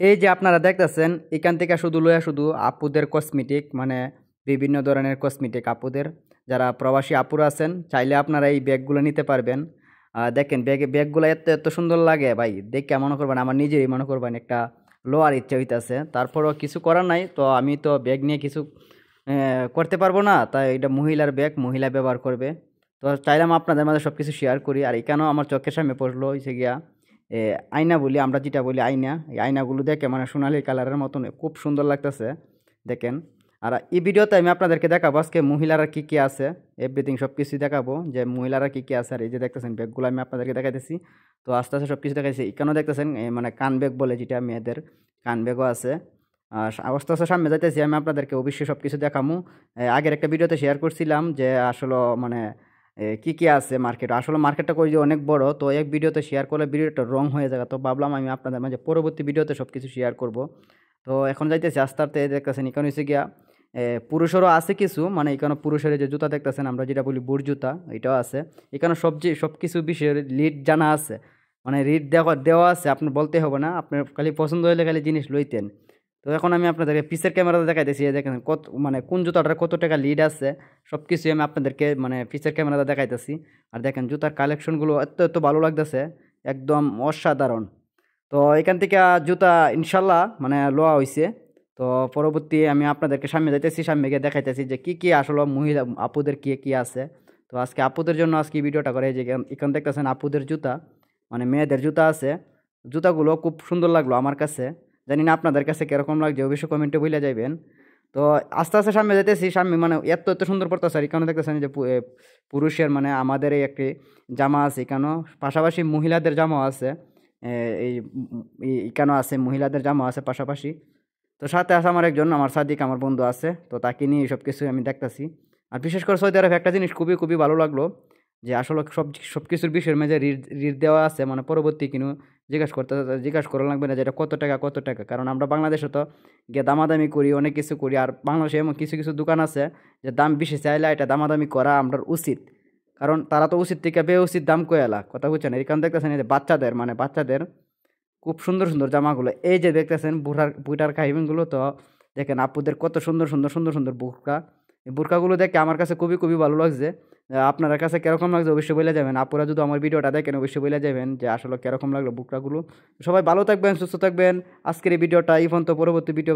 এই যে আপনারা দেখতেছেন এখান থেকে শুধু লয়া শুধু আপুদের কসমেটিক মানে বিভিন্ন ধরনের কসমেটিক আপুদের যারা প্রবাসী আপুরা আছেন চাইলে আপনারা এই ব্যাগগুলো নিতে পারবেন। দেখেন ব্যাগগুলো এত এত সুন্দর লাগে ভাই, দেখে মনে করবেন আমার নিজেরই মনে করবেন একটা লোয়ার ইচ্ছা হইতাছে। তারপরও কিছু করার নাই, তো আমি তো ব্যাগ নিয়ে কিছু করতে পারবো না, তাই এটা মহিলার ব্যাগ, মহিলা ব্যবহার করবে। তো চাইলাম আপনাদের মাঝে সব কিছু শেয়ার করি। আর এখানেও আমার চোখের সামনে পড়লো হয়েছে গিয়া এ আয়না বলি আমরা, যেটা বলি আয়না, এই আয়নাগুলো দেখে মানে সোনালি কালারের মতন খুব সুন্দর লাগতেছে দেখেন। আর এই ভিডিওতে আমি আপনাদেরকে দেখাবো আজকে মহিলারা কি কি আছে, এভরিথিং সব কিছুই দেখাবো যে মহিলারা কি কি আছে। আর এই যে দেখতেছেন ব্যাগগুলো আমি আপনাদেরকে দেখাইতেছি। তো আস্তে আস্তে সব কিছু দেখাইছি। এখানেও দেখতেছেন মানে কান ব্যাগ বলে, যেটা মেয়েদের কান ব্যাগও আছে। আর আস্তে আস্তে সামনে যাইতেছি, আমি আপনাদেরকে অবশ্যই সব কিছু দেখামু। আগের একটা ভিডিওতে শেয়ার করছিলাম যে আসলে মানে কি কি আছে মার্কেট, আসলে মার্কেটটা কই যে অনেক বড়, তো এক ভিডিওতে শেয়ার করলে ভিডিওটা রং হয়ে যাবে। তো ভাবলাম আমি আপনাদের মাঝে পরবর্তী ভিডিওতে সব কিছু শেয়ার করব। তো এখন যাইতেছি আস্তে আস্তে, দেখতেছেন এখানে হচ্ছে গিয়া পুরুষেরও আছে কিছু, মানে এখানে পুরুষের যে জুতা দেখতেছেন আমরা যেটা বলি বুট জুতা, এটাও আছে। এখানে সব কিছু বিষয়ের লিড জানা আছে, মানে রিড দেওয়া আছে, আপনার বলতে হবে না, আপনার খালি পছন্দ হলে খালি জিনিস লইতেন। তো এখন আমি আপনাদেরকে পিসের ক্যামেরাতে দেখাইতেছি, এই দেখেন কত মানে কোন জুতাটার কত টাকা লিড আছে, সব কিছুই আমি আপনাদেরকে মানে পিসের ক্যামেরাতে দেখাইতেছি। আর দেখেন জুতার কালেকশনগুলো এত এত ভালো লাগতেছে, একদম অসাধারণ। তো এখান থেকে জুতা ইনশাল্লাহ মানে লওয়া হয়েছে। তো পরবর্তী আমি আপনাদেরকে সামনে যাইতেছি, সামনে গিয়ে দেখাইতেছি যে কি কি আসলে মহিলা আপুদের কি কি আছে। তো আজকে আপুদের জন্য আজকে এই ভিডিওটা করে, এই যে এখান দেখতেছেন আপুদের জুতা, মানে মেয়েদের জুতা আছে। জুতাগুলো খুব সুন্দর লাগলো আমার কাছে, জানি না আপনাদের কাছে কিরকম লাগছে, অবশ্যই কমেন্টে বলে যাবেন। তো আস্তে আস্তে সামনে যেতেছি, সামনে মানে এত এত সুন্দর পড়তেছে। আর এখানে দেখতেছেন যে পুরুষের মানে আমাদের এই একটি জামা আছে এখানেও, পাশাপাশি মহিলাদের জামাও আছে। এই এখানেও আছে মহিলাদের জামা আছে পাশাপাশি। তো সাথে আছে আমার একজন, আমার সাদিক আমার বন্ধু আছে, তো তাকে নিয়ে সব কিছু আমি দেখতেছি। আর বিশেষ করে সৌদি আরবে একটা জিনিস খুবই খুবই ভালো লাগলো, যে আসলে সব কিছুর বিষয়ের মাঝে রিট দেওয়া আছে, মানে পরবর্তী কিনু জিজ্ঞাসা করা লাগবে না যেটা কত টাকা কত টাকা। কারণ আমরা বাংলাদেশে তো গিয়ে দামাদামি করি, অনেক কিছু করি। আর বাংলাদেশে এমন কিছু কিছু দোকান আছে যে দাম বেশি চাইলে এটা দামাদামি করা আমরা উচিত, কারণ তারা তো উচিত থেকে উচিত দাম কয়ালা, কথা বুঝছেন। এখানে দেখতেছেন এই যে বাচ্চাদের মানে বাচ্চাদের খুব সুন্দর সুন্দর জামাগুলো, এই যে দেখতেছেন বুটার কাহিনীগুলো, তো দেখেন আপুদের কত সুন্দর সুন্দর সুন্দর সুন্দর বুরকা। এই বুরকাগুলো দেখে আমার কাছে খুবই খুবই ভালো লাগছে। আপনার কাছে কিরকম লাগছে অবশ্যই বলে যাবেন। আপুরা যদি আমার ভিডিওটা দেখেন অবশ্যই বলে যাবেন যে আসলে কিরকম লাগলো বুকরাগুলো। সবাই ভালো থাকবেন, সুস্থ থাকবেন। আজকের এই ভিডিওটা এই পর্যন্ত, পরবর্তী ভিডিও